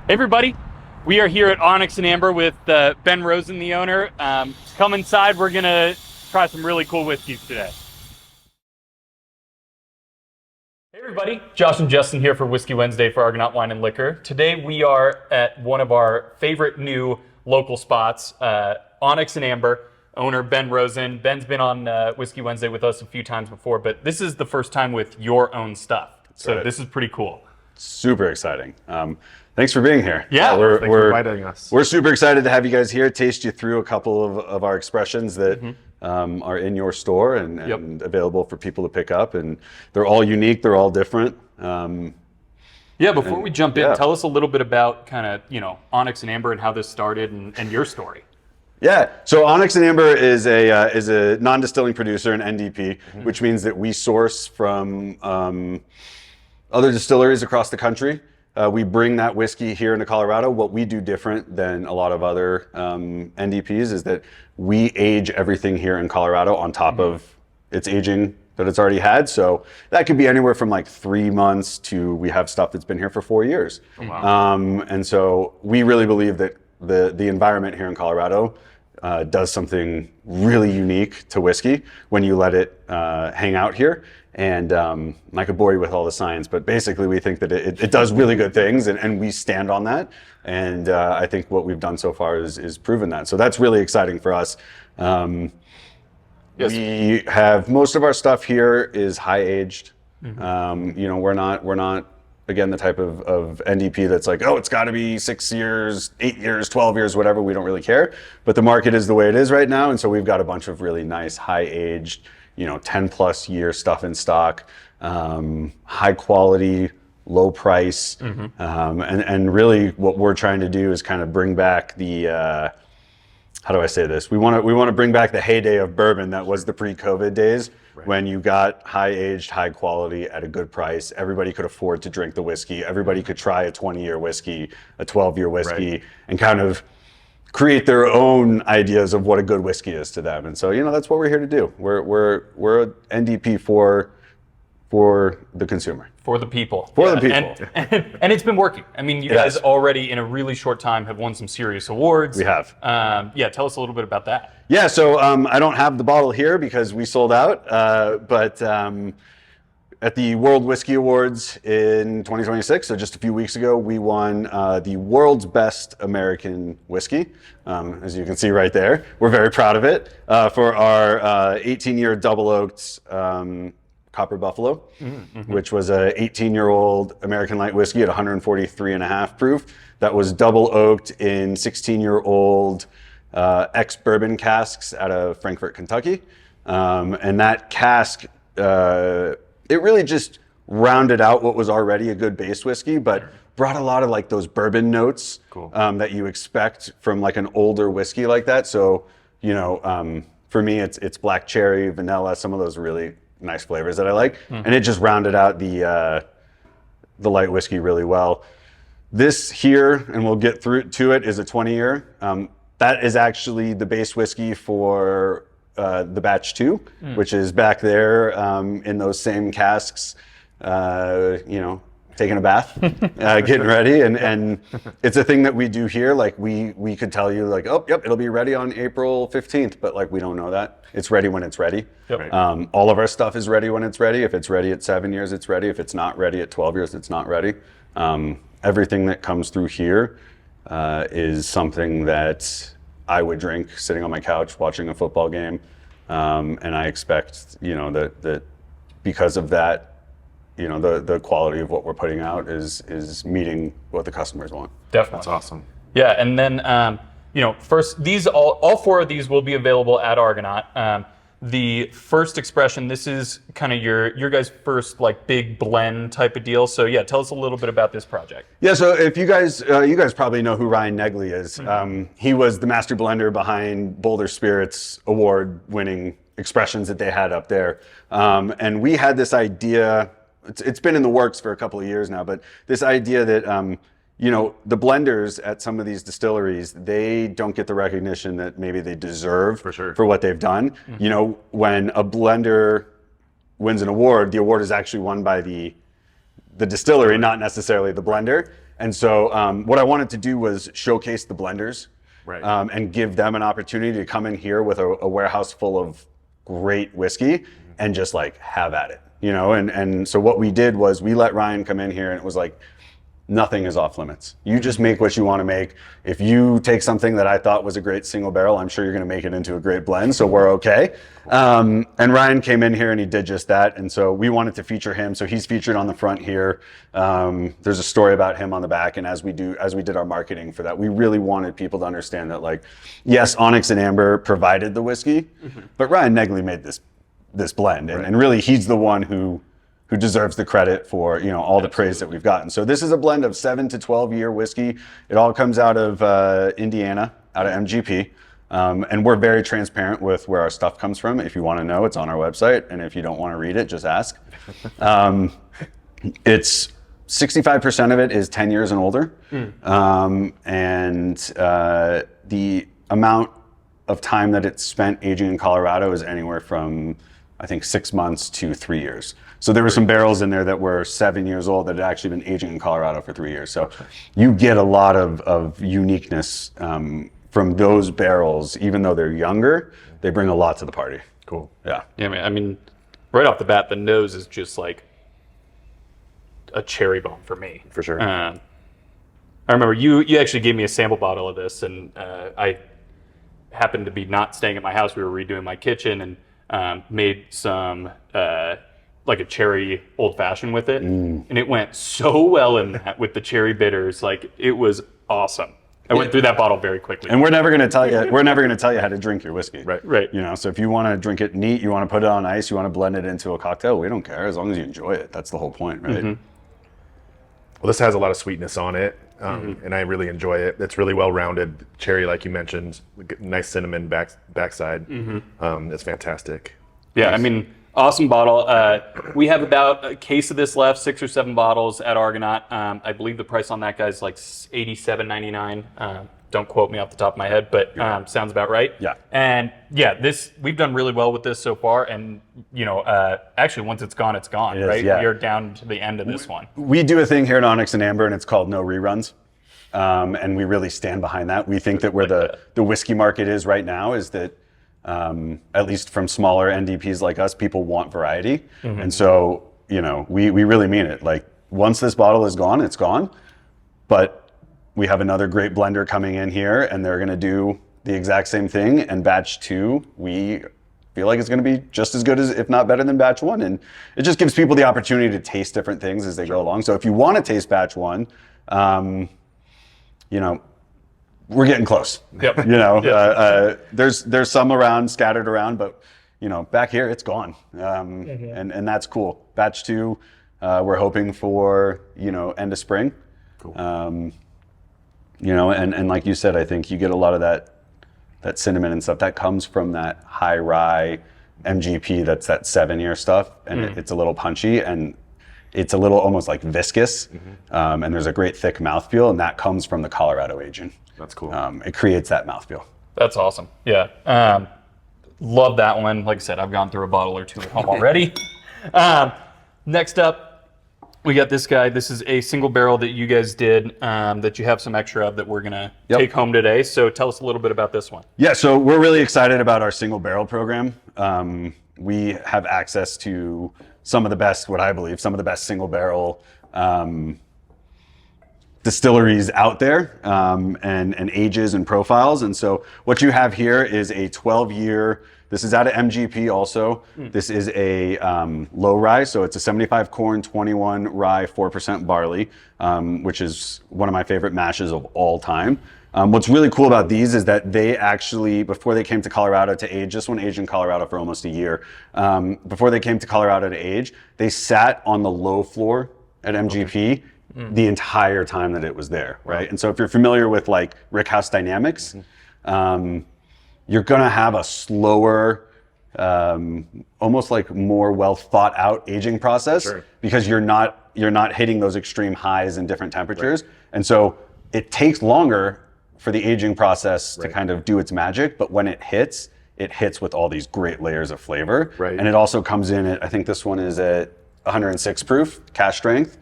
Hey everybody, we are here at Onyx and Amber with Ben Rosen, the owner. Come inside, we're gonna try some really cool whiskeys today. Hey everybody, Josh and Justin here for Whiskey Wednesday for Argonaut Wine and Liquor. Today we are at one of our favorite new local spots, Onyx and Amber. Owner Ben Rosen. Ben's been on Whiskey Wednesday with us a few times before, but this is the first time with your own stuff. So right. This is pretty cool. Super exciting. Thanks for being here. Yeah, thanks for inviting us. We're super excited to have you guys here, taste you through a couple of our expressions that are in your store and available for people to pick up. And they're all unique, they're all different. Yeah, before we jump in, tell us a little bit about kind of, Onyx and Amber and how this started and your story. Yeah, so Onyx and Amber is a non-distilling producer, an NDP, which means that we source from other distilleries across the country. We bring that whiskey here into Colorado. What we do different than a lot of other NDPs is that we age everything here in Colorado on top of its aging that it's already had. So that could be anywhere from like 3 months to we have stuff that's been here for 4 years. Oh, wow. And so we really believe that the environment here in Colorado does something really unique to whiskey when you let it hang out here. And I could bore you with all the science, but basically we think that it does really good things, and we stand on that. And I think what we've done so far is proven that. So that's really exciting for us. Yes. We have most of our stuff here is high aged. We're not again the type of NDP that's like, oh, it's got to be 6 years, 8 years, 12 years, whatever. We don't really care. But the market is the way it is right now, and so we've got a bunch of really nice high aged, 10 plus year stuff in stock, high quality, low price. And really what we're trying to do is kind of bring back the, how do I say this? We want to bring back the heyday of bourbon that was the pre-COVID days, when you got high aged, high quality at a good price. Everybody could afford to drink the whiskey. Everybody could try a 20-year whiskey, a 12-year whiskey, and kind of create their own ideas of what a good whiskey is to them. And so, that's what we're here to do. We're an NDP for the consumer. For the people. For the people. And it's been working. I mean, you guys already in a really short time have won some serious awards. We have. Tell us a little bit about that. Yeah, so I don't have the bottle here because we sold out, but at the World Whiskey Awards in 2026, so just a few weeks ago, we won the world's best American whiskey, as you can see right there. We're very proud of it for our 18-year double oaked Copper Buffalo, which was a 18-year-old American light whiskey at 143.5 proof. That was double oaked in 16-year-old ex-bourbon casks out of Frankfort, Kentucky. And that cask, it really just rounded out what was already a good base whiskey, but brought a lot of like those bourbon notes that you expect from like an older whiskey like that. So, for me, it's black cherry, vanilla, some of those really nice flavors that I like. And it just rounded out the light whiskey really well. This here, and we'll get through to it, is a 20-year. That is actually the base whiskey for the batch 2, which is back there in those same casks, taking a bath, getting ready. And it's a thing that we do here. Like we could tell you like, oh, yep, it'll be ready on April 15th, but like we don't know that. It's ready when it's ready. Yep. All of our stuff is ready when it's ready. If it's ready at 7 years, it's ready. If it's not ready at 12 years, it's not ready. Everything that comes through here is something that I would drink sitting on my couch watching a football game. And I expect, that because of that, the quality of what we're putting out is meeting what the customers want. Definitely. That's awesome. Yeah, and then, first, these all 4 of these will be available at Argonaut. The first expression, this is kind of your guys' first like big blend type of deal. So yeah, tell us a little bit about this project. Yeah, so if you guys probably know who Ryan Negley is. He was the master blender behind Boulder Spirits award-winning expressions that they had up there. And we had this idea, it's been in the works for a couple of years now, but this idea that the blenders at some of these distilleries, they don't get the recognition that maybe they deserve for what they've done. When a blender wins an award, the award is actually won by the distillery, not necessarily the blender. And so what I wanted to do was showcase the blenders, Right. and give them an opportunity to come in here with a warehouse full of great whiskey and just like have at it, you know? And so what we did was we let Ryan come in here, and it was like, nothing is off limits. You just make what you want to make. If you take something that I thought was a great single barrel, I'm sure you're going to make it into a great blend, so we're okay. And Ryan came in here and he did just that, and so we wanted to feature him. So he's featured on the front here. There's a story about him on the back, and as we did our marketing for that, we really wanted people to understand that, like, yes, Onyx and Amber provided the whiskey, but Ryan Negley made this blend, and really he's the one who deserves the credit for, you know, all the praise that we've gotten. So this is a blend of 7 to 12 year whiskey. It all comes out of Indiana, out of MGP. And we're very transparent with where our stuff comes from. If you want to know, it's on our website. And if you don't want to read it, just ask. It's 65% of it is 10 years and older. The amount of time that it's spent aging in Colorado is anywhere from, I think, 6 months to 3 years. So there were some barrels in there that were 7 years old that had actually been aging in Colorado for 3 years. So you get a lot of uniqueness from those barrels. Even though they're younger, they bring a lot to the party. Cool. Yeah. Yeah, man. I mean, right off the bat, the nose is just like a cherry bomb for me. For sure. I remember you actually gave me a sample bottle of this, and I happened to be not staying at my house. We were redoing my kitchen and made some like a cherry old fashioned with it, and it went so well in that with the cherry bitters. Like, it was awesome. I went through that bottle very quickly. And we're never going to tell you. We're never going to tell you how to drink your whiskey. Right. You know. So if you want to drink it neat, you want to put it on ice, you want to blend it into a cocktail. We don't care as long as you enjoy it. That's the whole point, right? Well, this has a lot of sweetness on it, and I really enjoy it. It's really well rounded. Cherry, like you mentioned, nice cinnamon backside. It's fantastic. Yeah, I mean, awesome bottle. We have about a case of this left, 6 or 7 bottles at Argonaut. I believe the price on that guy is like $87.99. Don't quote me off the top of my head, but sounds about right. Yeah. And yeah, we've done really well with this so far. And you know, actually, once it's gone, it's gone, right? yeah. You're down to the end of this one. We do a thing here at Onyx and Amber, and it's called no reruns. And we really stand behind that. We think that where the whiskey market is right now is that, at least from smaller NDPs like us, people want variety. And so, you know, we really mean it. Like, once this bottle is gone, it's gone. But we have another great blender coming in here, and they're going to do the exact same thing. And batch 2, we feel like it's going to be just as good as, if not better than batch 1. And it just gives people the opportunity to taste different things as they go along. So if you want to taste batch 1, you know, we're getting close. Yep. You know, there's some around, scattered around, but you know, back here it's gone, and that's cool. Batch 2, we're hoping for, you know, end of spring. Cool. You know, and like you said, I think you get a lot of that cinnamon and stuff that comes from that high rye MGP. That's that 7-year stuff, and it's a little punchy and it's a little almost like viscous, and there's a great thick mouthfeel, and that comes from the Colorado aging. That's cool. It creates that mouthfeel. That's awesome. Yeah. Love that one. Like I said, I've gone through a bottle or 2 at home already. Next up, we got this guy. This is a single barrel that you guys did, that you have some extra of that we're going to take home today. So tell us a little bit about this one. Yeah, so we're really excited about our single barrel program. We have access to some of the best, what I believe, some of the best single barrel distilleries out there, and ages and profiles. And so what you have here is a 12-year, this is out of MGP also. This is a low rye, so it's a 75 corn, 21 rye, 4% barley, which is one of my favorite mashes of all time. What's really cool about these is that they actually, before they came to Colorado to age, this one aged in Colorado for almost a year. Before they came to Colorado to age, they sat on the low floor at MGP the entire time that it was there, right? And so if you're familiar with like rickhouse dynamics, you're gonna have a slower, almost like more well thought out aging process, because you're not hitting those extreme highs in different temperatures. And so it takes longer for the aging process to kind of do its magic, but when it hits with all these great layers of flavor. And it also comes in at, I think this one is at 106 proof, cask strength,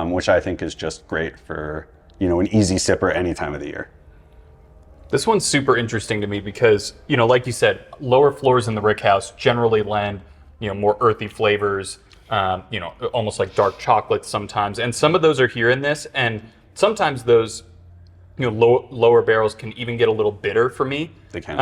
which I think is just great for an easy sipper any time of the year. This one's super interesting to me because, like you said, lower floors in the rick house generally lend, more earthy flavors, almost like dark chocolate sometimes. And some of those are here in this. And sometimes those, lower barrels can even get a little bitter for me. They can.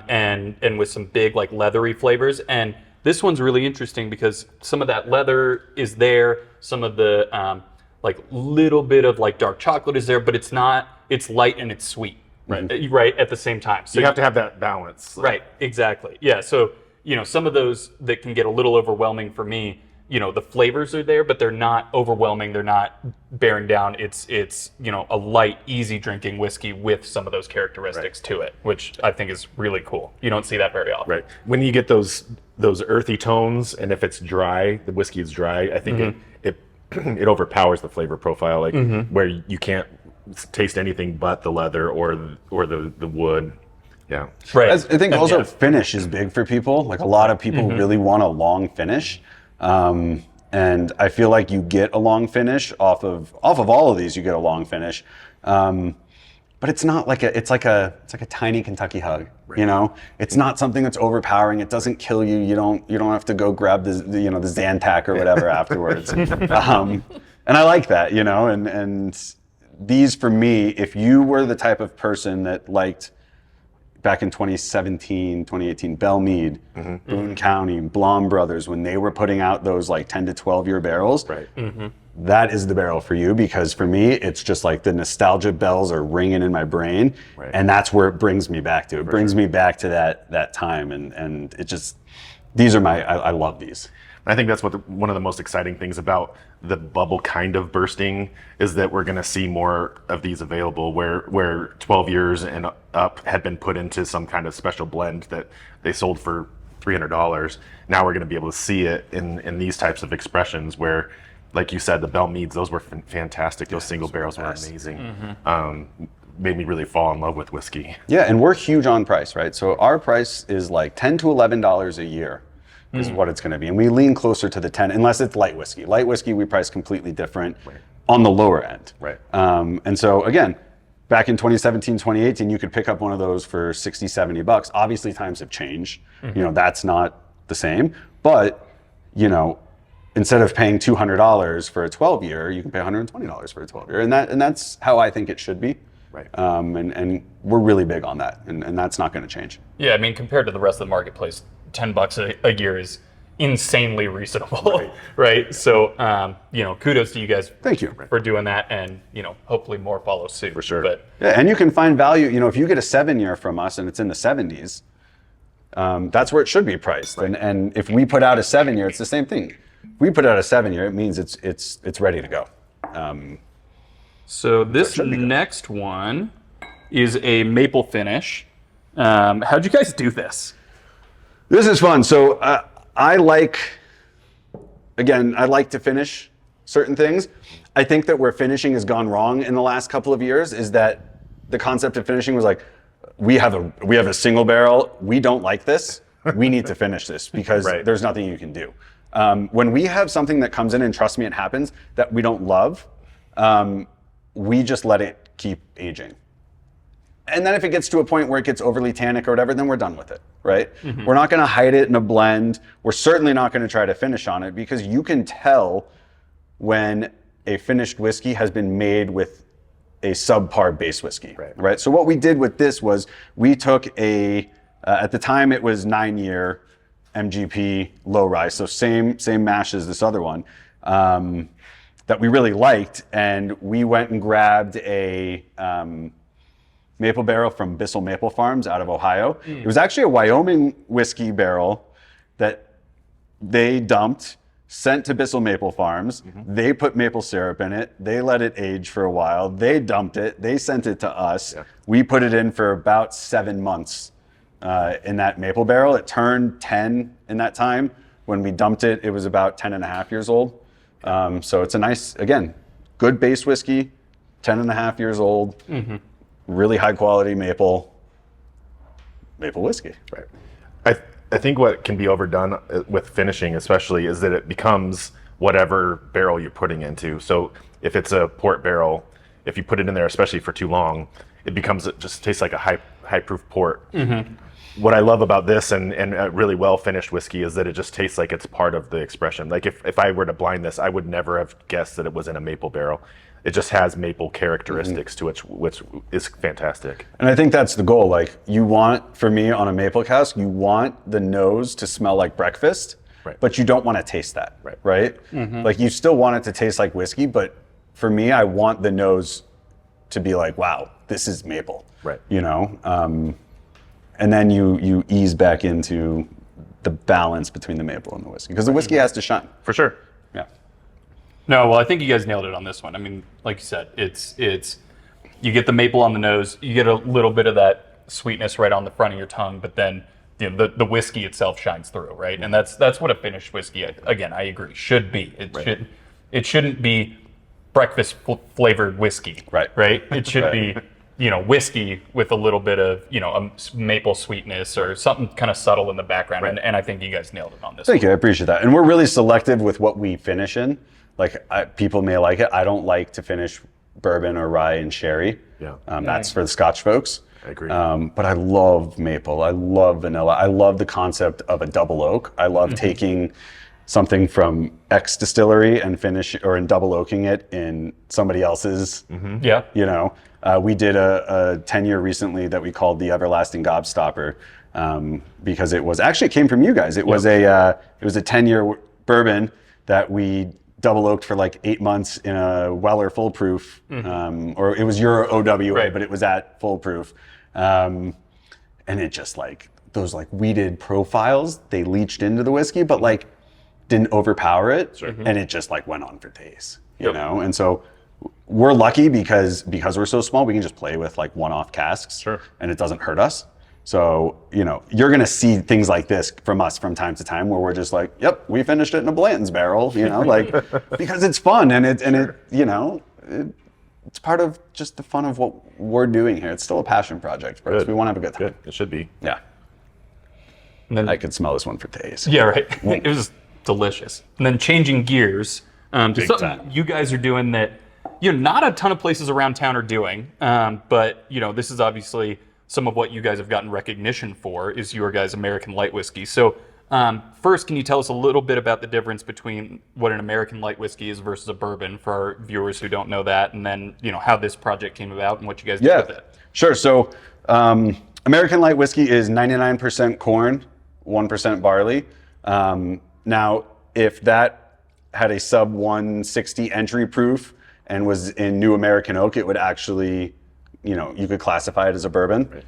And with some big, like, leathery flavors. And this one's really interesting because some of that leather is there. Some of the, like, little bit of, like, dark chocolate is there. But it's light and it's sweet. Right at the same time. So you have to have that balance. Right, exactly. Yeah, so, some of those that can get a little overwhelming for me, the flavors are there, but they're not overwhelming. They're not bearing down. It's a light, easy drinking whiskey with some of those characteristics to it, which I think is really cool. You don't see that very often. Right. When you get those earthy tones, and if it's dry, the whiskey is dry, I think it overpowers the flavor profile, like where you can't taste anything but the leather or the wood. Yeah. Right. I think also finish is big for people. Like a lot of people really want a long finish. And I feel like you get a long finish off of all of these, you get a long finish. But it's not like it's like a tiny Kentucky hug, It's not something that's overpowering. It doesn't kill you. You don't have to go grab the Zantac or whatever afterwards. And I like that, and these, for me, if you were the type of person that liked, back in 2017, 2018, Belle Meade, Boone County, Blom Brothers, when they were putting out those like 10 to 12 year barrels, that is the barrel for you, because for me, it's just like the nostalgia bells are ringing in my brain, and that's where it brings me back to. It brings me back to that time, and it just, these are I love these. I think that's one of the most exciting things about the bubble kind of bursting is that we're going to see more of these available where 12 years and up had been put into some kind of special blend that they sold for $300. Now we're going to be able to see it in these types of expressions where, like you said, the Belle Meades, those were fantastic. Those single barrels were amazing. Made me really fall in love with whiskey. Yeah, and we're huge on price, right? So our price is like $10 to $11 a year. Is what it's going to be. And we lean closer to the 10, unless it's light whiskey. Light whiskey, we price completely different on the lower end. Right. And so again, back in 2017, 2018, you could pick up one of those for 60, 70 bucks. Obviously times have changed. That's not the same, but instead of paying $200 for a 12 year, you can pay $120 for a 12 year. And that's how I think it should be. Right. And we're really big on that. And that's not going to change. Yeah, I mean, compared to the rest of the marketplace, $10 a year is insanely reasonable, right? So, kudos to you guys. Thank you for doing that, and hopefully more follow suit. For sure. But yeah, and you can find value. If you get a 7 year from us and it's in the 70s, that's where it should be priced. And if we put out a 7 year, it's the same thing. If we put out a 7 year, it means it's ready to go. So this next one is a maple finish. How'd you guys do this? This is fun. So I like to finish certain things. I think that where finishing has gone wrong in the last couple of years is that the concept of finishing was like, we have a single barrel. We don't like this. We need to finish this because there's nothing you can do. When we have something that comes in, and trust me, it happens, that we don't love, we just let it keep aging. And then if it gets to a point where it gets overly tannic or whatever, then we're done with it, right? We're not going to hide it in a blend. We're certainly not going to try to finish on it, because you can tell when a finished whiskey has been made with a subpar base whiskey, right? So what we did with this was we took at the time it was 9-year MGP low rise, so same mash as this other one, that we really liked, and we went and grabbed a maple barrel from Bissell Maple Farms out of Ohio. It was actually a Wyoming whiskey barrel that they dumped, sent to Bissell Maple Farms. They put maple syrup in it. They let it age for a while. They dumped it. They sent it to us. We put it in for about 7 months in that maple barrel. It turned 10 in that time. When we dumped it, it was about 10 and a half years old. So it's a nice, again, good base whiskey, 10 and a half years old. Really high quality maple whiskey. Right. I think what can be overdone with finishing especially is that it becomes whatever barrel you're putting into. So if it's a port barrel, if you put it in there, especially for too long, it just tastes like a high proof port. What I love about this and a really well finished whiskey is that it just tastes like it's part of the expression. Like if I were to blind this, I would never have guessed that it was in a maple barrel. It just has maple characteristics to it, which is fantastic. And I think that's the goal. Like you want, for me on a maple cask, you want the nose to smell like breakfast, but you don't want to taste that, right? Like you still want it to taste like whiskey, but for me, I want the nose to be like, wow, this is maple, you know? And then you ease back into the balance between the maple and the whiskey, because the whiskey has to shine. For sure. Yeah. No, well, I think you guys nailed it on this one. I mean, like you said, it's you get the maple on the nose, you get a little bit of that sweetness right on the front of your tongue, but then the whiskey itself shines through, right? And that's what a finished whiskey, again, I agree, should be. It shouldn't be breakfast flavored whiskey, right? It should be whiskey with a little bit of a maple sweetness or something kind of subtle in the background, and I think you guys nailed it on this. Thank you, I appreciate that. And we're really selective with what we finish in. Like people may like it. I don't like to finish bourbon or rye and sherry. That's for the Scotch folks. I agree. But I love maple. I love vanilla. I love the concept of a double oak. I love taking something from X distillery and double oaking it in somebody else's. We did a 10-year recently that we called the Everlasting Gobstopper, because it came from you guys. It was a 10-year bourbon that we double oaked for like 8 months in a Weller full proof, or it was your OWA, but it was at full proof. And it just like those like weeded profiles, they leached into the whiskey, but like didn't overpower it. And it just like went on for days, you know? And so we're lucky because we're so small, we can just play with like one-off casks and it doesn't hurt us. So, you're going to see things like this from us from time to time where we're just like, yep, we finished it in a Blanton's barrel, like, because it's fun and it's part of just the fun of what we're doing here. It's still a passion project for us. We want to have a good time. It should be. Yeah. And then I could smell this one for days. Yeah, right. It was delicious. And then changing gears to Big something time. you guys are doing that, not a ton of places around town are doing, but, this is obviously some of what you guys have gotten recognition for is your guys' American light whiskey. So first, can you tell us a little bit about the difference between what an American light whiskey is versus a bourbon for our viewers who don't know that, and then how this project came about and what you guys did with it? Sure. So American light whiskey is 99% corn, 1% barley. Now, if that had a sub 160 entry proof and was in new American oak, it would actually, you could classify it as a bourbon.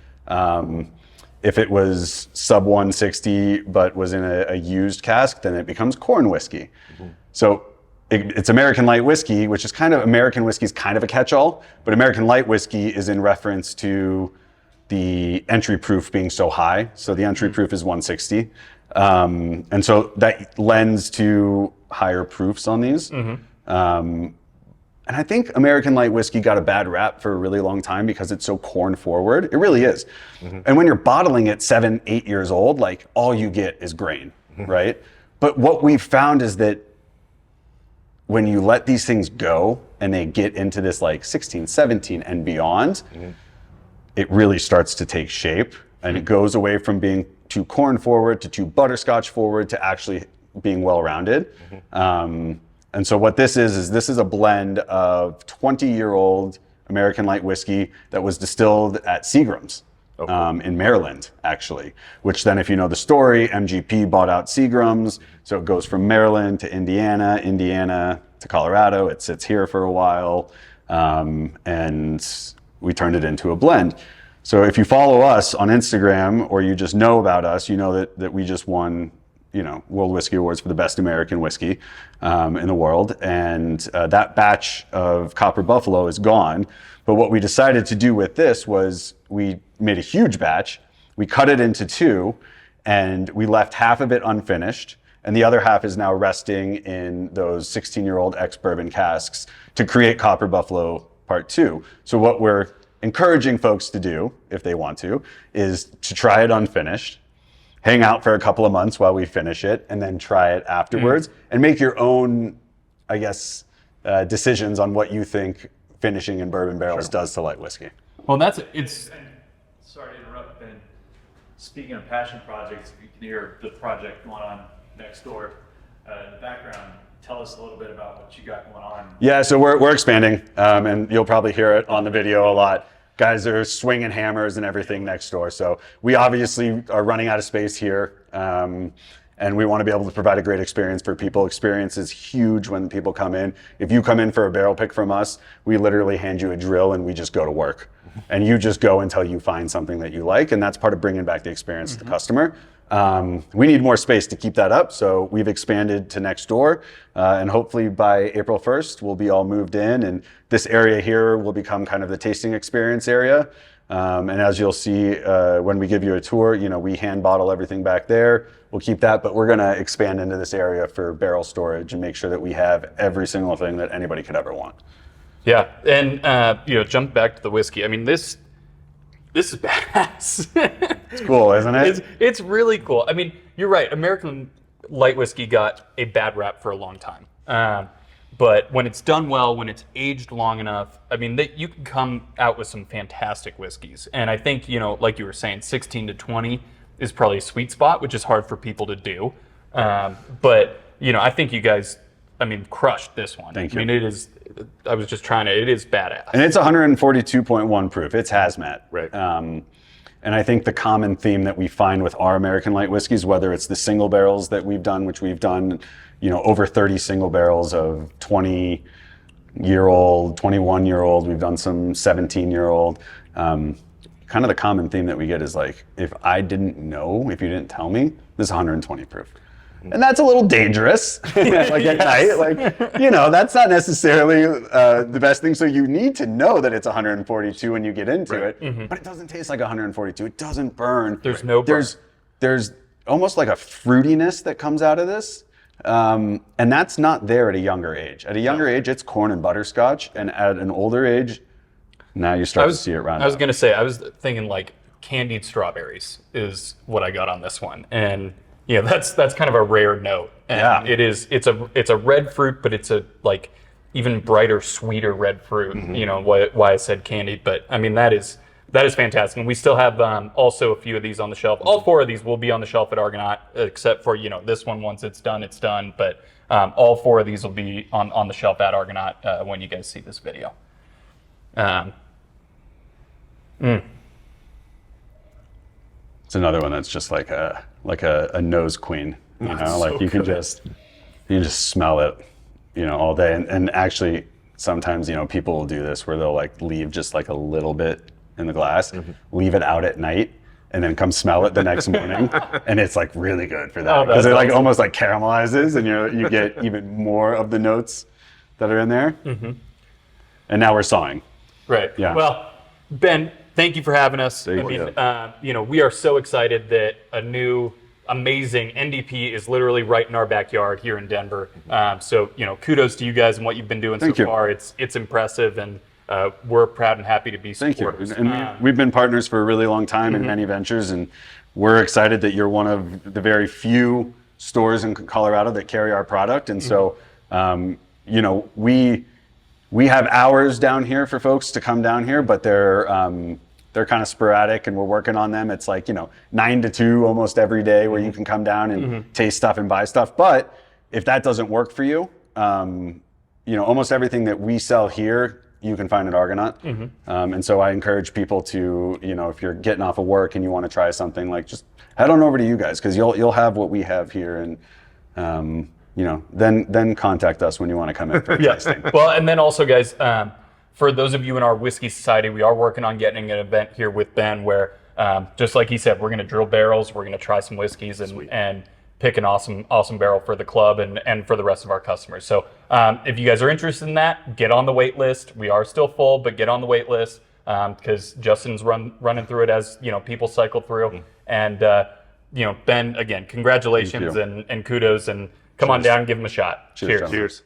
If it was sub 160 but was in a used cask, then it becomes corn whiskey. So it's American light whiskey, which is American whiskey is kind of a catch-all, but American light whiskey is in reference to the entry proof being so high. So the entry proof is 160. And so that lends to higher proofs on these. And I think American light whiskey got a bad rap for a really long time because it's so corn forward. It really is. And when you're bottling it 7, 8 years old, like all you get is grain, right? But what we've found is that when you let these things go and they get into this like 16, 17 and beyond, it really starts to take shape and it goes away from being too corn forward to too butterscotch forward to actually being well-rounded. And so what this is a blend of 20-year-old American light whiskey that was distilled at Seagram's in Maryland, actually, which then if you know the story, MGP bought out Seagram's. So it goes from Maryland to Indiana to Colorado. It sits here for a while. And we turned it into a blend. So if you follow us on Instagram or you just know about us, you know that we just won World Whiskey Awards for the best American whiskey in the world. And that batch of Copper Buffalo is gone. But what we decided to do with this was we made a huge batch. We cut it into 2 and we left half of it unfinished. And the other half is now resting in those 16-year-old ex-bourbon casks to create Copper Buffalo Part 2. So what we're encouraging folks to do, if they want to, is to try it unfinished, hang out for a couple of months while we finish it, and then try it afterwards and make your own, decisions on what you think finishing in bourbon barrels does to light whiskey. Well, Sorry to interrupt, Ben. Speaking of passion projects, you can hear the project going on next door in the background. Tell us a little bit about what you got going on. Yeah, so we're expanding, and you'll probably hear it on the video a lot. Guys are swinging hammers and everything next door. So we obviously are running out of space here, and we want to be able to provide a great experience for people. Experience is huge when people come in. If you come in for a barrel pick from us, we literally hand you a drill and we just go to work. And you just go until you find something that you like, and that's part of bringing back the experience to the customer. We need more space to keep that up, so we've expanded to next door, and hopefully by April 1st, we'll be all moved in, and this area here will become kind of the tasting experience area. And as you'll see when we give you a tour, we hand bottle everything back there. We'll keep that, but we're going to expand into this area for barrel storage and make sure that we have every single thing that anybody could ever want. Yeah, and jump back to the whiskey. I mean, this is badass. It's cool, isn't it? It's really cool. I mean, you're right. American light whiskey got a bad rap for a long time. But when it's done well, when it's aged long enough, I mean, you can come out with some fantastic whiskeys. And I think, like you were saying, 16 to 20 is probably a sweet spot, which is hard for people to do. But, I think you guys, crushed this one. Thank you. I mean, it is badass. And it's 142.1 proof. It's hazmat. Right. And I think the common theme that we find with our American light whiskeys, whether it's the single barrels that we've done, which we've done, over 30 single barrels of 20-year-old, 21-year-old, we've done some 17-year-old. Kind of the common theme that we get is like, if I didn't know, if you didn't tell me, this is 120 proof. And that's a little dangerous, like at night, that's not necessarily the best thing. So you need to know that it's 142 when you get into it, but it doesn't taste like 142. It doesn't burn. There's no burn. There's almost like a fruitiness that comes out of this. And that's not there at a younger age. At a younger age, it's corn and butterscotch. And at an older age, now you start to see it round I was out. going to say, I was thinking like candied strawberries is what I got on this one. And that's kind of a rare note. And it's a red fruit, but it's a like even brighter, sweeter red fruit. Why I said candied, but I mean that is fantastic. And we still have also a few of these on the shelf. All 4 of these will be on the shelf at Argonaut, except for this one. Once it's done, it's done. But all 4 of these will be on the shelf at Argonaut when you guys see this video. It's another one that's just like a nose queen, So you can just smell it, all day. And actually sometimes, people will do this where they'll like leave just like a little bit in the glass, leave it out at night, and then come smell it the next morning. And it's like really good for that because it like almost like caramelizes and you get even more of the notes that are in there. And now we're sawing. Right. Yeah. Well, Ben, thank you for having us. Thank you. We are so excited that a new amazing NDP is literally right in our backyard here in Denver. So, kudos to you guys and what you've been doing so far. It's impressive, and we're proud and happy to be supporters. Thank you. And we've been partners for a really long time in many ventures, and we're excited that you're one of the very few stores in Colorado that carry our product. And so, we have hours down here for folks to come down here, but they're kind of sporadic, and we're working on them. It's like 9 to 2 almost every day where you can come down and taste stuff and buy stuff. But if that doesn't work for you, almost everything that we sell here you can find at Argonaut. And so I encourage people to, if you're getting off of work and you want to try something, like just head on over to you guys, because you'll have what we have here, and then contact us when you want to come in for a tasting. Well, and then also, guys, for those of you in our Whiskey Society, we are working on getting an event here with Ben where, just like he said, we're going to drill barrels, we're going to try some whiskeys, and pick an awesome barrel for the club and for the rest of our customers. So if you guys are interested in that, get on the wait list. We are still full, but get on the wait list because Justin's running through it as people cycle through. And Ben, again, congratulations and kudos, and come on down and give him a shot. Cheers. Cheers.